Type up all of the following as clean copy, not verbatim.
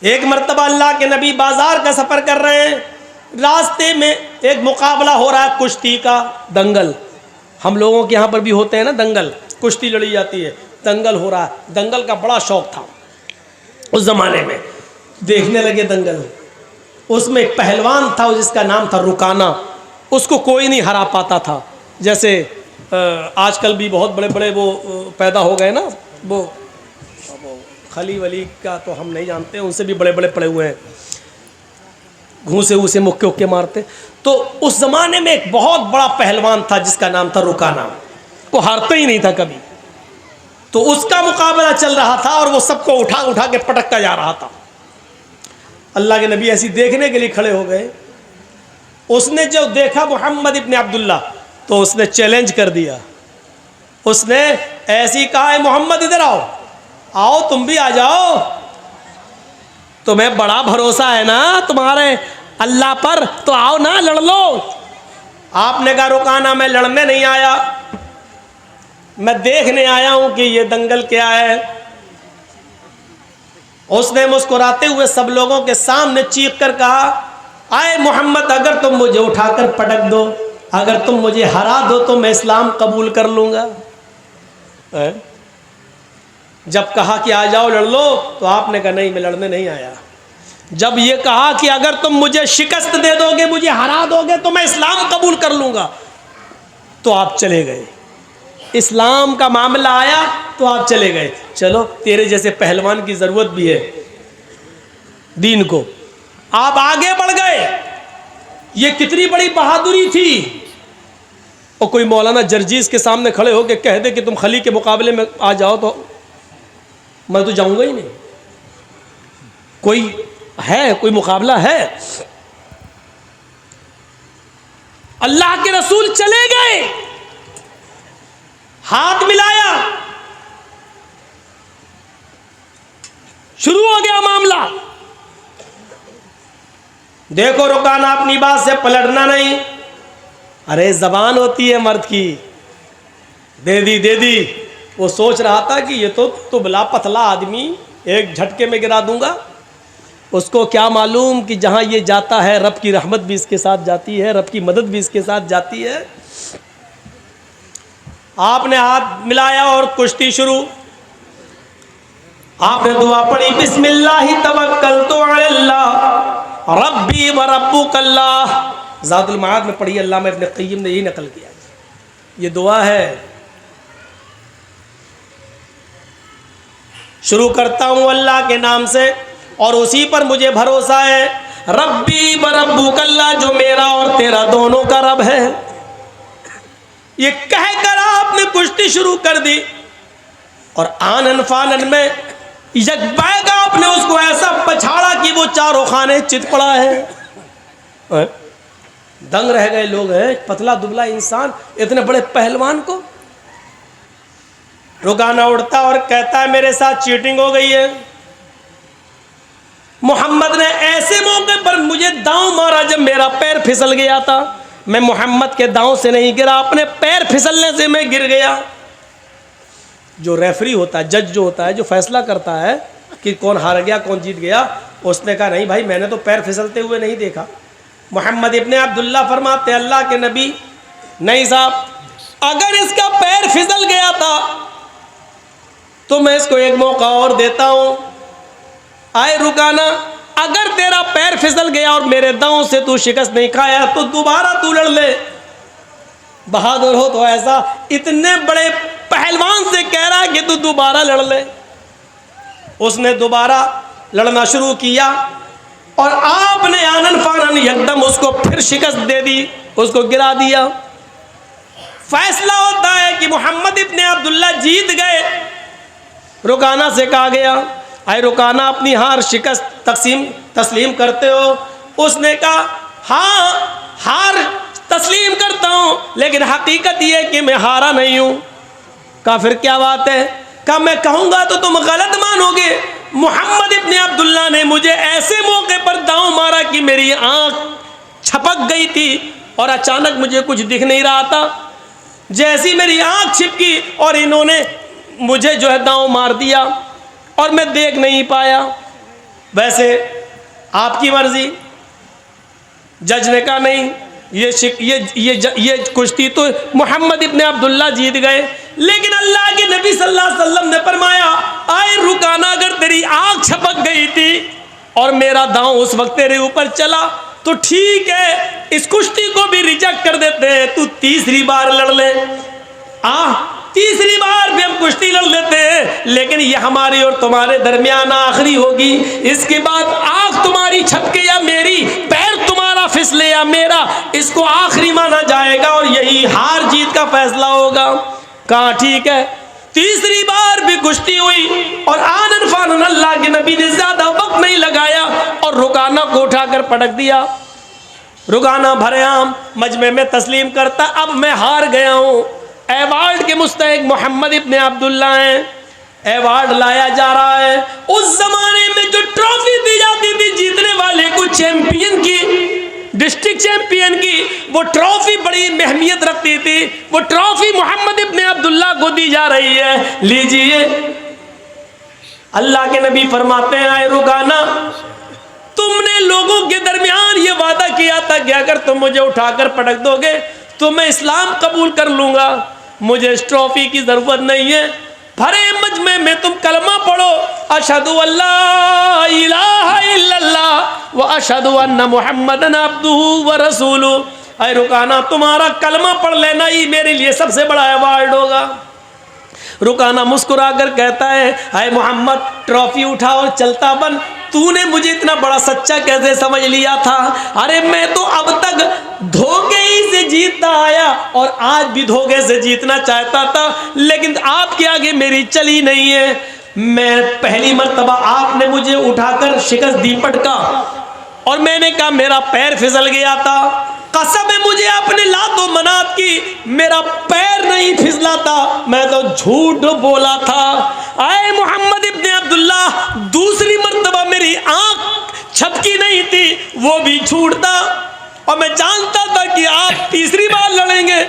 एक मर्तबा अल्लाह के नबी बाजार का सफ़र कर रहे हैं, रास्ते में एक मुकाबला हो रहा है कुश्ती का, दंगल। हम लोगों के यहाँ पर भी होते हैं ना दंगल, कुश्ती लड़ी जाती है, दंगल हो रहा है। दंगल का बड़ा शौक था उस ज़माने में, देखने लगे दंगल। उसमें एक पहलवान था जिसका नाम था रुकाना, उसको कोई नहीं हरा पाता था। जैसे आजकल भी बहुत बड़े बड़े वो पैदा हो गए ना, वो खली वली का तो हम नहीं जानते, उनसे भी बड़े बड़े पड़े हुए हैं, घूसे उसे मुक्के उक्के मारते। तो उस ज़माने में एक बहुत बड़ा पहलवान था जिसका नाम था रुकाना, वो हारता ही नहीं था कभी। तो उसका मुकाबला चल रहा था और वो सबको उठा उठा के पटकता जा रहा था। अल्लाह के नबी ऐसी देखने के लिए खड़े हो गए। उसने जो देखा मोहम्मद इब्ने अब्दुल्ला, तो उसने चैलेंज कर दिया। उसने ऐसी कहा है, मोहम्मद इधर आओ, आओ तुम भी आ जाओ, तुम्हें बड़ा भरोसा है ना तुम्हारे अल्लाह पर, तो आओ ना लड़ लो। आपने कहा रुकाना मैं लड़ने नहीं आया, मैं देखने आया हूं कि ये दंगल क्या है। उसने मुस्कुराते हुए सब लोगों के सामने चीख कर कहा, आए मोहम्मद, अगर तुम मुझे उठाकर पटक दो, अगर तुम मुझे हरा दो तो मैं इस्लाम कबूल कर लूँगा। जब कहा कि आ जाओ लड़ लो, तो आपने कहा नहीं, मैं लड़ने नहीं आया। जब ये कहा कि अगर तुम मुझे शिकस्त दे दोगे, मुझे हरा दोगे, तो मैं इस्लाम कबूल कर लूँगा, तो आप चले गए। इस्लाम का मामला आया तो आप चले गए। चलो, तेरे जैसे पहलवान की ज़रूरत भी है दीन को। आप आगे बढ़ गए। ये कितनी बड़ी बहादुरी थी। और कोई मौलाना जर्जीस के सामने खड़े होकर कह दे कि तुम खली के मुकाबले में आ जाओ, तो मैं तो जाऊंगा ही नहीं। कोई है, कोई मुकाबला है? अल्लाह के रसूल चले गए, हाथ मिलाया, शुरू हो गया मामला। देखो रुकाना, अपनी बात से पलटना नहीं। अरे जबान होती है मर्द की, दे दी दे दी। वो सोच रहा था कि ये तो दुबला पतला आदमी, एक झटके में गिरा दूंगा। उसको क्या मालूम कि जहां ये जाता है रब की रहमत भी इसके साथ जाती है, रब की मदद भी इसके साथ जाती है। आपने हाथ मिलाया और कुश्ती शुरू। आपने दुआ पढ़ी, बिस्मिल्लाहि तवक्कलतु अलल्लाह रब्बी व रब्बुकल्लाह। ज़ादुल मआद में पढ़ी, अल्लामा इब्न क़य्यिम ने यही नकल किया। ये दुआ है। शुरू करता हूँ अल्लाह के नाम से और उसी पर मुझे भरोसा है। रब्बी व रब्बुकल्लाह, जो मेरा और तेरा दोनों का रब है। ये कहकर आपने कुश्ती शुरू कर दी और आनन फानन में यकबैग आपने उसको ऐसा पछाड़ा कि वो चारों खाने चित पड़ा है। दंग रह गए लोग। हैं पतला दुबला इंसान, इतने बड़े पहलवान को। रुकाना उड़ता और कहता है मेरे साथ चीटिंग हो गई है। मोहम्मद ने ऐसे मौके पर मुझे दांव मारा जब मेरा पैर फिसल गया था। मैं मोहम्मद के दांव से नहीं गिरा, अपने पैर फिसलने से मैं गिर गया। जो रेफरी होता है, जज जो होता है, जो फैसला करता है कि कौन हार गया कौन जीत गया, उसने कहा नहीं भाई, मैंने तो पैर फिसलते हुए नहीं देखा। मोहम्मद इब्ने अब्दुल्ला फरमाते अल्लाह के नबी, नहीं साहब, अगर इसका पैर फिसल गया था तो मैं इसको एक मौका और देता हूं। आए रुकाना, अगर तेरा पैर फिसल गया और मेरे दांव से तू शिकस्त नहीं खाया तो दोबारा तू लड़ ले। बहादुर हो तो ऐसा, इतने बड़े पहलवान से कह रहा है कि तू दोबारा लड़ ले। उसने दोबारा लड़ना शुरू किया और आपने आनन फानन एकदम उसको फिर शिकस्त दे दी, उसको गिरा दिया। फैसला होता है कि मोहम्मद इब्ने अब्दुल्ला जीत गए। रुकाना से कहा गया, आए रुकाना, अपनी हार शिकस्त तस्लीम करते हो? उसने कहा हाँ, हार तस्लीम करता हूँ, लेकिन हकीकत यह है कि मैं हारा नहीं हूँ। कहा फिर क्या बात है? कहा मैं कहूँगा तो तुम गलत मानोगे। मोहम्मद इब्ने अब्दुल्ला ने मुझे ऐसे मौके पर दांव मारा कि मेरी आँख छपक गई थी और अचानक मुझे कुछ दिख नहीं रहा था। जैसी मेरी आँख छिपकी और इन्होंने मुझे जो है दांव मार दिया और मैं देख नहीं पाया। वैसे आपकी मर्जी। जज ने कहा नहीं, ये कुश्ती तो मोहम्मद इब्ने अब्दुल्ला जीत गए। लेकिन अल्लाह के नबी सल्लल्लाहु अलैहि वसल्लम ने फरमाया, आए रुकाना, अगर तेरी आंख छपक गई थी और मेरा दांव उस वक्त तेरे ऊपर चला तो ठीक है, इस कुश्ती को भी रिजेक्ट कर देते हैं, तू तीसरी बार लड़ ले। तीसरी बार भी हम कुश्ती लड़ लेते हैं, लेकिन ये हमारे और तुम्हारे दरमियान आखिरी होगी। इसके बाद आंख तुम्हारी छपके या मेरी, पैर तुम्हारा फिसले या मेरा, इसको आखिरी माना जाएगा और यही हार जीत का फैसला होगा। कहा ठीक है। तीसरी बार भी कुश्ती हुई और आनन फानन अल्लाह के नबी ने ज्यादा वक्त नहीं लगाया और रुकाना को उठाकर पटक दिया। रुकाना भरेआम मजमे में तस्लीम करता, अब मैं हार गया हूं। अवार्ड के मुस्तहिक मोहम्मद इब्ने अब्दुल्ला हैं। अवार्ड लाया जा रहा है। उस जमाने में जो ट्रॉफी दी जाती थी जीतने वाले को, चैंपियन की, डिस्ट्रिक्ट चैंपियन की, वो ट्रॉफी बड़ी अहमियत रखती थी। वो ट्रॉफी मोहम्मद इब्ने अब्दुल्ला को दी जा रही है, लीजिए। अल्लाह के नबी फरमाते हैं, आए रुकाना, तुमने लोगों के दरमियान ये वादा किया था कि अगर तुम मुझे उठाकर पटक दोगे तो मैं इस्लाम कबूल कर लूंगा, मुझे इस ट्रॉफी की जरूरत नहीं है। भरे मजमे में तुम कलमा पढ़ो, अशहदु अल्ला इलाहा इल्लल्लाह व अशहदु अन्ना मुहम्मदन अब्दुहु व रसूलुहु। अरे रुकाना, तुम्हारा कलमा पढ़ लेना ही मेरे लिए सबसे बड़ा अवार्ड होगा। रुकाना मुस्कुराकर कहता है, अरे मोहम्मद, ट्रॉफी उठा और चलता बन। तूने मुझे इतना बड़ा सच्चा कैसे समझ लिया था? अरे मैं तो अब तक धोखे ही से जीतता आया और आज भी धोखे से जीतना चाहता था, लेकिन आपके आगे मेरी चली नहीं है। मैं पहली मर्तबा आपने मुझे उठाकर शिकस्त दी पटका और मैंने कहा मेरा पैर फिसल गया था। कसम है मुझे अपने लातो मनात की, मेरा पैर नहीं फिसला था, मैं तो झूठ बोला था। आए मोहम्मद इब्ने अब्दुल्ला, दूसरी मर्तबा मेरी आंख छपकी नहीं थी, वो भी झूठ था और मैं जानता था कि आप तीसरी बार लड़ेंगे,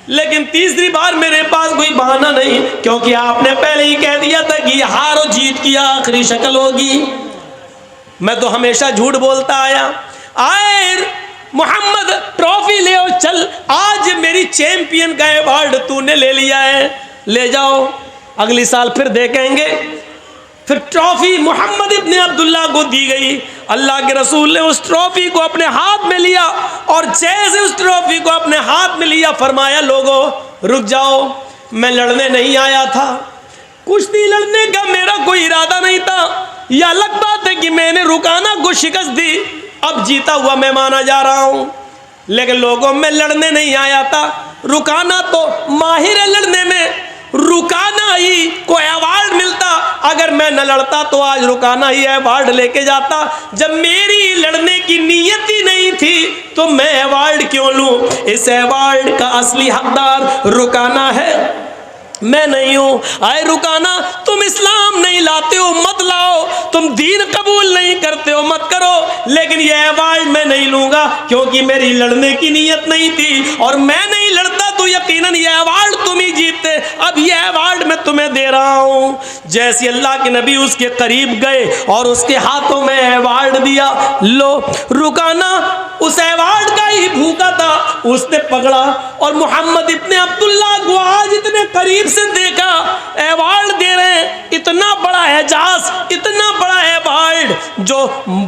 लेकिन तीसरी बार मेरे पास कोई बहाना नहीं, क्योंकि आपने पहले ही कह दिया था कि हार और जीत की आखिरी शक्ल होगी। मैं तो हमेशा झूठ बोलता आया। आए मोहम्मद, ट्रॉफी ले और चल, आज मेरी चैंपियन का अवार्ड तूने ले लिया है, ले जाओ, अगली साल फिर देखेंगे। फिर ट्रॉफी मोहम्मद इब्ने अब्दुल्ला को दी गई। अल्लाह के रसूल ने उस ट्रॉफी को अपने हाथ में लिया और जैसे उस ट्रॉफी को अपने हाथ में लिया फरमाया, लोगों रुक जाओ, मैं लड़ने नहीं आया था, कुश्ती लड़ने का मेरा कोई इरादा नहीं था। यह अलग बात है कि मैंने रुकाना को शिकस्त दी, अब जीता हुआ मैं माना जा रहा हूं, लेकिन लोगों में लड़ने नहीं आया था। रुकाना तो माहिर है लड़ने में, रुकाना ही को अवार्ड मिलता। अगर मैं न लड़ता तो आज रुकाना ही अवार्ड लेके जाता। जब मेरी लड़ने की नीयत ही नहीं थी तो मैं अवार्ड क्यों लूं? इस अवार्ड का असली हकदार रुकाना है, मैं नहीं हूं। आए रुकाना, तुम इस्लाम नहीं लाते हो मत लाओ, तुम दीन कबूल नहीं करते हो मत करो, लेकिन यह अवार्ड मैं नहीं लूंगा क्योंकि मेरी लड़ने की नीयत नहीं थी और मैं नहीं लड़ता तो यकीनन यह अवार्ड तुम ही जीतते। अब यह अवार्ड मैं तुम्हें दे रहा हूं। जैसे अल्लाह के नबी उसके करीब गए और उसके हाथों में अवार्ड दिया, लो। रुकाना उस अवार्ड का ही भूखा था, उसने पकड़ा और मोहम्मद इब्ने अब्दुल्ला को आज इतने करीब से देखा, अवार्ड दे रहे हैं, इतना बड़ा एजाज, इतना बड़ा अवार्ड जो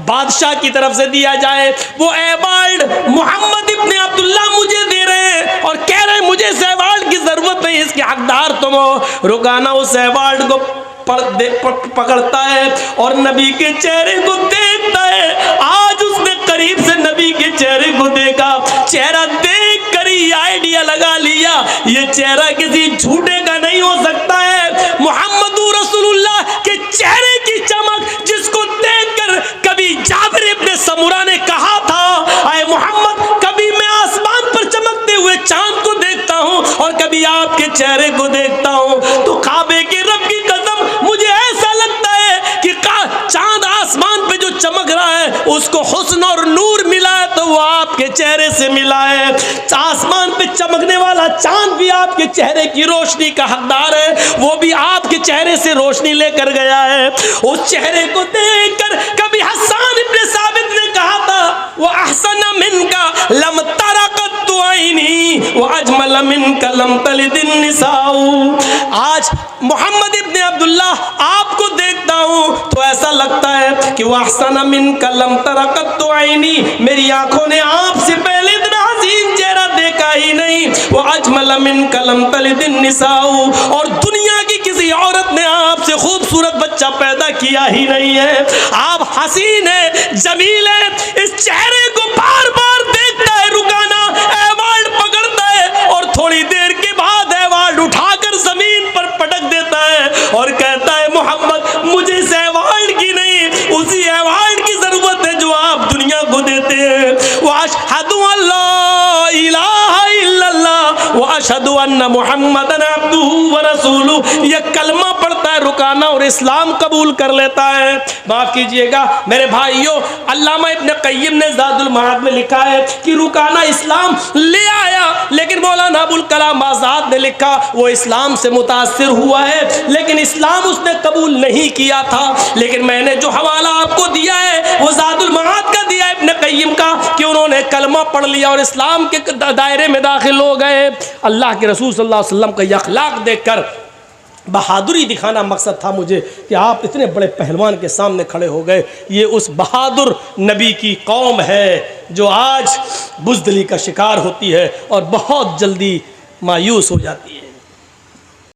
बादशाह की तरफ से दिया जाए, वो अवार्ड मोहम्मद इब्ने अब्दुल्ला मुझे दे रहे हैं और कह रहे हैं मुझे इस अवार्ड की जरूरत नहीं, इसके हकदार तुम हो। रुकाना उस अवार्ड को पकड़ता है और नबी के चेहरे को देखता है। आज उसने करीब से नबी के चेहरे को देखा, चेहरा देख कर ही आइडिया लगा लिया ये चेहरा किसी झूठे का नहीं हो सकता है। मोहम्मदुर रसूलुल्लाह के चेहरे की चमक जिसको देखकर कभी जाबिर इब्ने समुरा ने कहा था, आए मोहम्मद, कभी मैं आसमान पर चमकते हुए चांद को देखता हूं और कभी आपके चेहरे को देखता हूं, तो काबे के रब की कसम मुझे ऐसा लगता है कि चांद आसमान पे जो चमक रहा है उसको हुस्न और नूर मिला है तो वो आपके चेहरे से मिला है। आसमान पे पे चमकने वाला चांद भी आपके चेहरे की रोशनी का हकदार है, वो भी आपके चेहरे से रोशनी लेकर गया है। उस चेहरे को देखकर कभी हसन इब्न साबित ने कहा था, वो अहसन मिनका लम तरा कत्तु आईनी व अजमल मिनका लम तलिदिन निसाउ। आज मोहम्मद इब्न अब्दुल्ला आपको देखता हूँ तो ऐसा लगता है कि वह अहसन मिनका लम तरा कत्तु आईनी, मेरी आंखों ने आपसे पहले इतना हसीन चेहरा देखा ही नहीं। वो अजमल मिनका लम तलिदिन निसाउ, और दुनिया की किसी औरत ने आपसे खूबसूरत बच्चा पैदा किया ही नहीं है। आप हसीन है, जमील है, इस चेहरे को बार बार देखता है रुकाना, एवार्ड पकड़ता है और थोड़ी देर के बाद एवार्ड उठाकर जमीन पर पटक देता है और कहता है मोहम्मद मुझे इस एवार्ड की नहीं, उसी एवार्ड की जरूरत है जो आप दुनिया को देते हैं। वो अशहदु अल्ला इलाहा इल्लल्लाह व अशहदु अन्ना मुहम्मदन अब्दुहु व रसूलुहु, यह कलमा पढ़ता है रुकाना और इस्लाम कबूल कर लेता है। माफ कीजिएगा मेरे भाइयों, अल्लामा इब्न क़य्यिम ने ज़ादुल मआद में लिखा है कि रुकाना इस्लाम ले आया, लेकिन मौलाना अबुल कलाम आज़ाद ने लिखा वो इस्लाम से मुतासिर हुआ है लेकिन इस्लाम उसने कबूल नहीं किया था। लेकिन मैंने जो हवाला आपको दिया है वो ज़ादुल मआद का दिया है इब्न क़य्यिम का, कि उन्होंने कलमा पढ़ लिया और इस्लाम के दायरे में दाखिल हो गए। अल्लाह के रसूल सल्लल्लाहु अलैहि वसल्लम का यह अखलाक देखकर बहादुरी दिखाना मकसद था मुझे कि आप इतने बड़े पहलवान के सामने खड़े हो गए। ये उस बहादुर नबी की कौम है जो आज बुज़दिली का शिकार होती है और बहुत जल्दी मायूस हो जाती है।